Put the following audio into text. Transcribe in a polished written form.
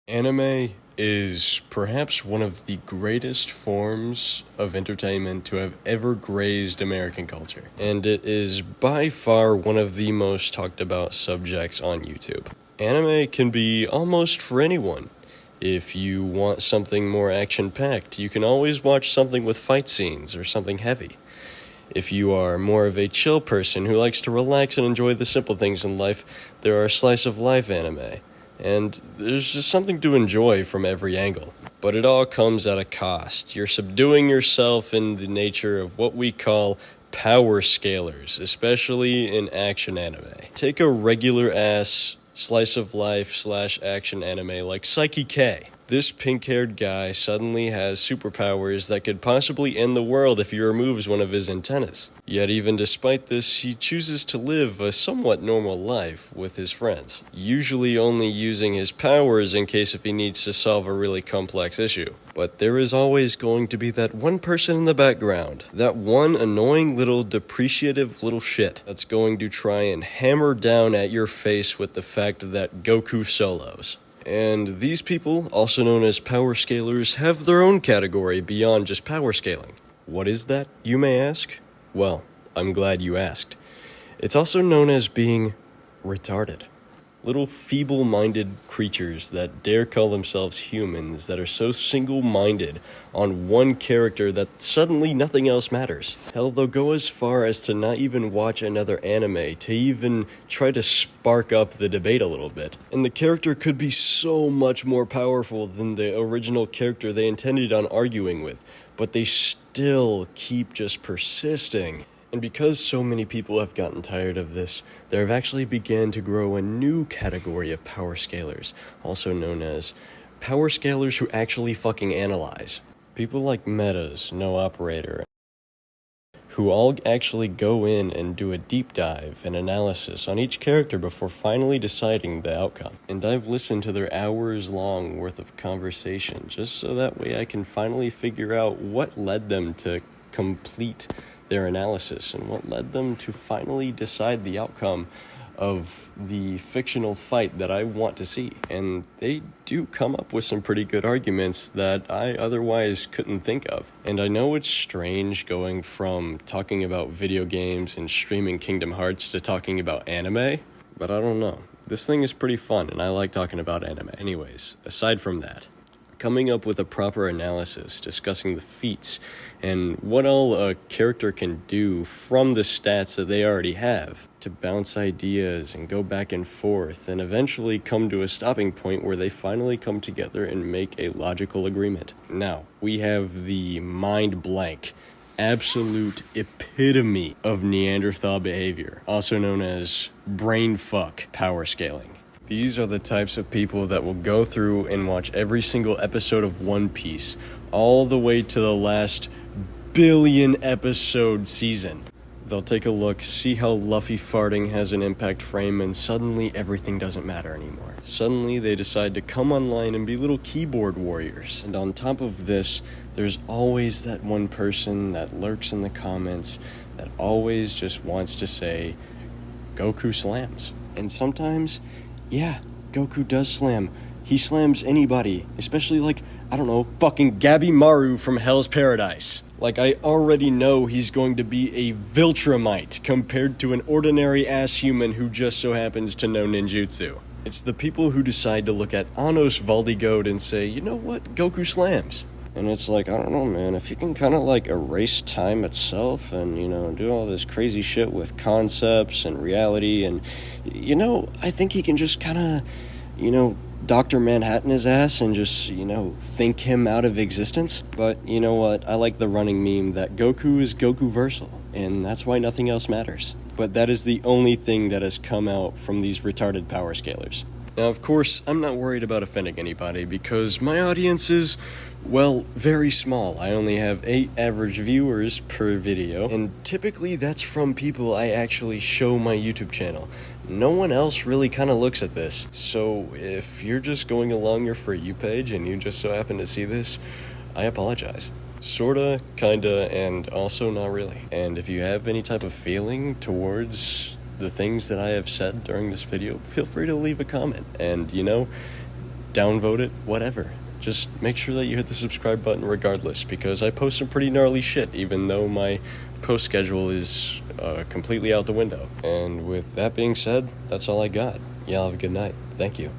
Anime is perhaps one of the greatest forms of entertainment to have ever grazed American culture, and it is by far one of the most talked about subjects on YouTube. Anime can be almost for anyone. If you want something more action-packed, you can always watch something with fight scenes or something heavy. If you are more of a chill person who likes to relax and enjoy the simple things in life, there are slice of life anime. And there's just something to enjoy from every angle. But it all comes at a cost. You're subduing yourself in the nature of what we call power scalers, especially in action anime. Take a regular ass slice of life / action anime like Psyche K. This pink-haired guy suddenly has superpowers that could possibly end the world if he removes one of his antennas. Yet even despite this, he chooses to live a somewhat normal life with his friends, usually only using his powers in case if he needs to solve a really complex issue. But there is always going to be that one person in the background, that one annoying little depreciative little shit that's going to try and hammer down at your face with the fact that Goku solos. And these people, also known as power scalers, have their own category beyond just power scaling. What is that, you may ask? Well, I'm glad you asked. It's also known as being retarded. Little feeble-minded creatures that dare call themselves humans that are so single-minded on one character that suddenly nothing else matters. Hell, they'll go as far as to not even watch another anime to even try to spark up the debate a little bit. And the character could be so much more powerful than the original character they intended on arguing with, but they still keep just persisting. And because so many people have gotten tired of this, there have actually begun to grow a new category of power scalers, also known as power scalers who actually fucking analyze. People like Metas, No Operator, who all actually go in and do a deep dive and analysis on each character before finally deciding the outcome. And I've listened to their hours-long worth of conversation just so that way I can finally figure out what led them to complete their analysis and what led them to finally decide the outcome of the fictional fight that I want to see. And they do come up with some pretty good arguments that I otherwise couldn't think of. And I know it's strange going from talking about video games and streaming Kingdom Hearts to talking about anime, but I don't know. This thing is pretty fun and I like talking about anime. Anyways, aside from that, coming up with a proper analysis, discussing the feats, and what all a character can do from the stats that they already have, to bounce ideas and go back and forth, and eventually come to a stopping point where they finally come together and make a logical agreement. Now, we have the mind blank, absolute epitome of Neanderthal behavior, also known as brain fuck power scaling. These are the types of people that will go through and watch every single episode of One Piece, all the way to the last billion episode season. They'll take a look, see how Luffy farting has an impact frame, and suddenly everything doesn't matter anymore. Suddenly they decide to come online and be little keyboard warriors. And on top of this, there's always that one person that lurks in the comments that always just wants to say, Goku slams. And sometimes, yeah, Goku does slam. He slams anybody, especially like, I don't know, fucking Gabby Maru from Hell's Paradise. Like, I already know he's going to be a Viltrumite compared to an ordinary-ass human who just so happens to know ninjutsu. It's the people who decide to look at Anos Valdigode and say, you know what, Goku slams. And it's like, I don't know, man, if you can kind of like erase time itself and, do all this crazy shit with concepts and reality and, I think he can just kind of, Dr. Manhattan his ass and just, think him out of existence. But you know what? I like the running meme that Goku is Goku-versal, and that's why nothing else matters. But that is the only thing that has come out from these retarded power scalers. Now, of course, I'm not worried about offending anybody because my audience is, well, very small. I only have 8 average viewers per video, and typically that's from people I actually show my YouTube channel. No one else really kind of looks at this. So if you're just going along your For You page and you just so happen to see this, I apologize. Sorta, kinda, and also not really. And if you have any type of feeling towards the things that I have said during this video, feel free to leave a comment. And, downvote it, whatever. Just make sure that you hit the subscribe button regardless, because I post some pretty gnarly shit, even though my post schedule is completely out the window. And with that being said, that's all I got. Y'all have a good night. Thank you.